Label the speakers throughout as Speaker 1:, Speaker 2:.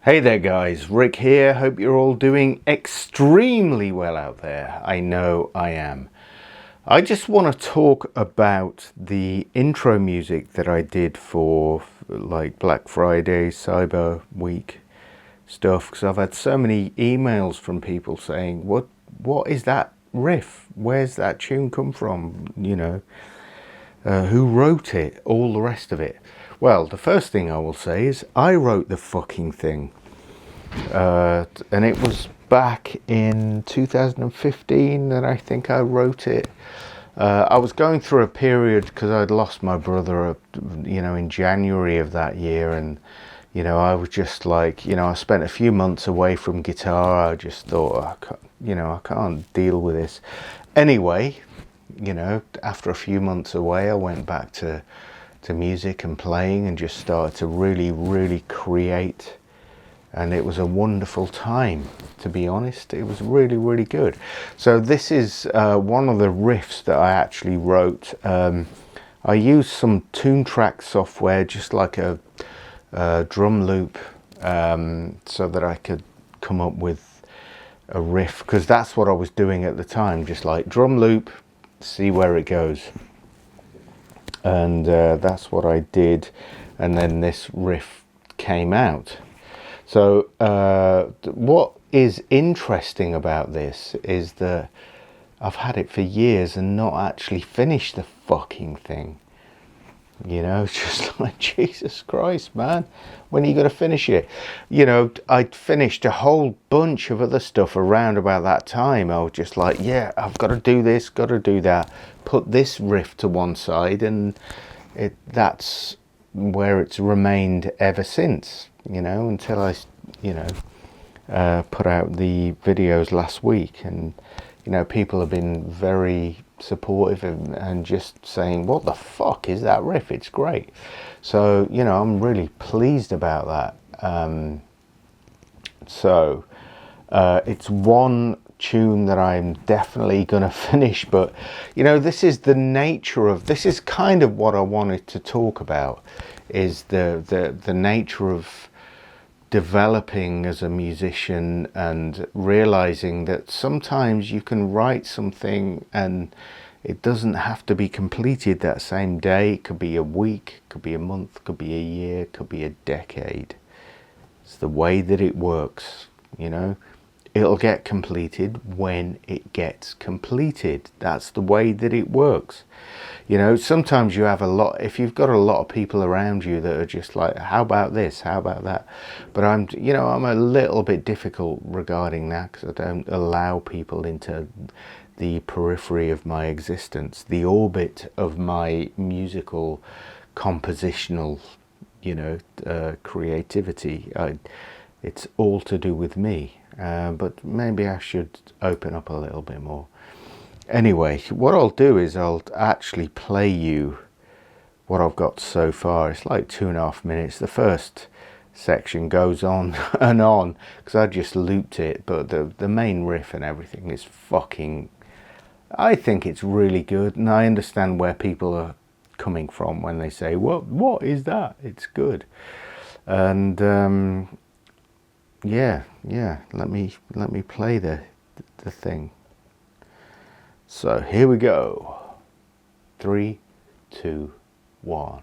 Speaker 1: Hey there guys, Rick here. Hope you're all doing extremely well out there. I know I am. I just want to talk about the intro music that I did for like Black Friday, Cyber Week stuff, because I've had so many emails from people saying, what is that riff? Where's that tune come from? You know, who wrote it? All the rest of it. Well, the first thing I will say is I wrote the fucking thing. And it was back in 2015 that I think I wrote it. I was going through a period because I'd lost my brother, in January of that year. And, I was just like, I spent a few months away from guitar. I just thought, I can't deal with this. Anyway, after a few months away, I went back to music and playing and just started to really create. And it was a wonderful time, to be honest. It was really good. So this is one of the riffs that I actually wrote. I used some Toontrack software, just like a drum loop, so that I could come up with a riff, because that's what I was doing at the time, just like drum loop, see where it goes. And that's what I did, and then this riff came out. So what is interesting about this is that I've had it for years and not actually finished the fucking thing. It's just like, Jesus Christ, man, when are you going to finish it? I'd finished a whole bunch of other stuff around about that time. I was just like, yeah, I've got to do this, got to do that. Put this riff to one side, and that's where it's remained ever since, until I, put out the videos last week. And, people have been very supportive and just saying, what the fuck is that riff? It's great. So, I'm really pleased about that. It's one tune that I'm definitely going to finish, but this is kind of what I wanted to talk about, is the nature of developing as a musician and realizing that sometimes you can write something and it doesn't have to be completed that same day. It could be a week, could be a month, could be a year, could be a decade. It's the way that it works. It'll get completed when it gets completed. That's the way that it works. Sometimes you have if you've got a lot of people around you that are just like, how about this? How about that? But I'm a little bit difficult regarding that, because I don't allow people into the periphery of my existence, the orbit of my musical, compositional, creativity. It's all to do with me. But maybe I should open up a little bit more. Anyway, what I'll do is I'll actually play you what I've got so far. It's like 2.5 minutes. The first section goes on and on because I just looped it, but the main riff and everything is fucking, I think it's really good, and I understand where people are coming from when they say, what is that? It's good. And yeah, let me play the thing. So here we go. 3, 2, 1.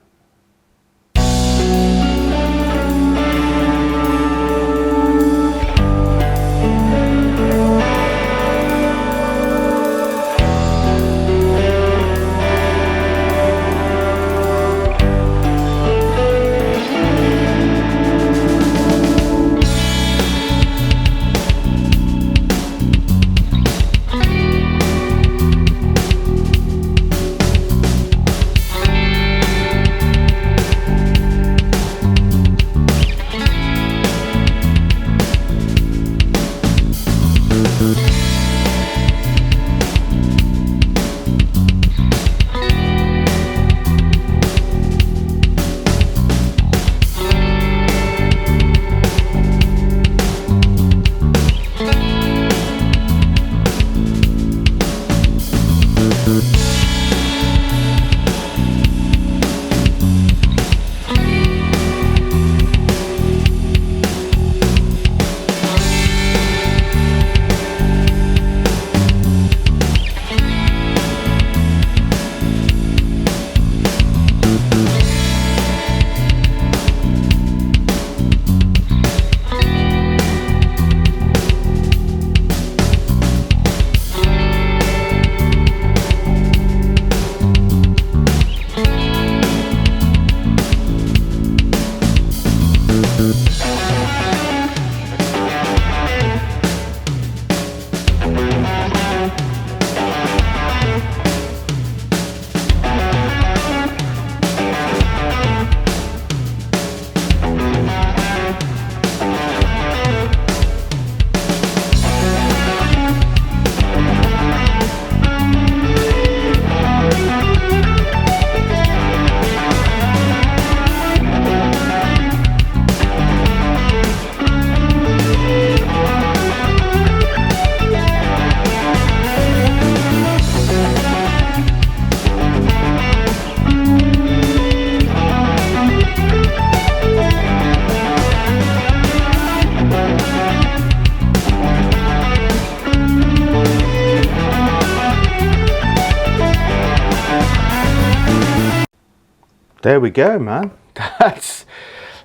Speaker 1: there we go, man. That's,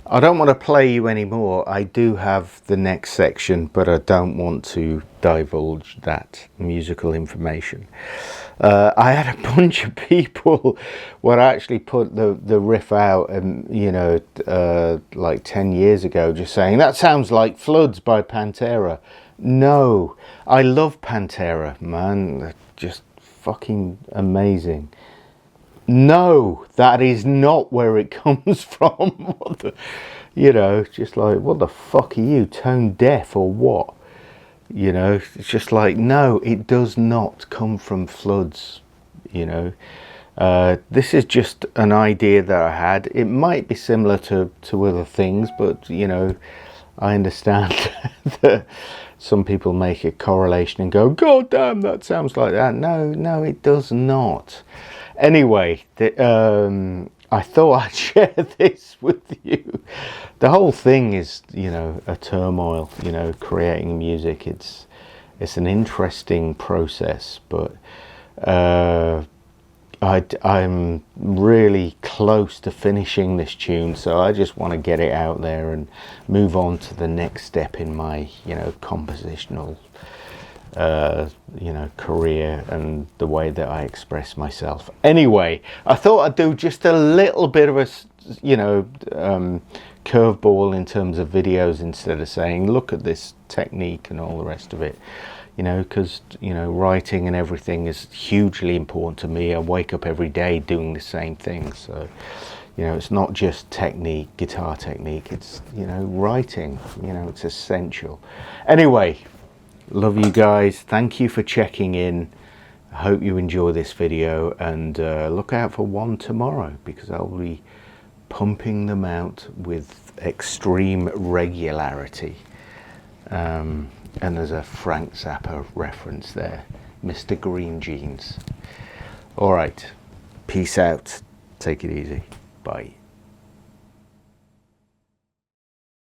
Speaker 1: I don't want to play you anymore. I do have the next section, but I don't want to divulge that musical information. I had a bunch of people would actually put the riff out, and you know, like 10 years ago, just saying that sounds like Floods by Pantera. No, I love Pantera, man. They're just fucking amazing. No, that is not where it comes from. What the, you know, just like, what the fuck are you, tone deaf or what? You know, it's just like, no, it does not come from Floods, you know. This is just an idea that I had. It might be similar to other things, but, you know, I understand that some people make a correlation and go, God damn, that sounds like that. No, it does not. Anyway, I thought I'd share this with you. The whole thing is, you know, a turmoil, you know, creating music. It's an interesting process, but I'm really close to finishing this tune, so I just want to get it out there and move on to the next step in my, you know, compositional you know, career and the way that I express myself. Anyway, I thought I'd do just a little bit of a, you know, curveball in terms of videos, instead of saying look at this technique and all the rest of it, you know, because, you know, writing and everything is hugely important to me. I wake up every day doing the same thing, so, you know, it's not just technique, guitar technique, it's, you know, writing, you know, it's essential. Anyway, love you guys. Thank you for checking in. I hope you enjoy this video, and look out for one tomorrow, because I'll be pumping them out with extreme regularity. And there's a Frank Zappa reference there, Mr. Green Jeans. All right, peace out. Take it easy. Bye.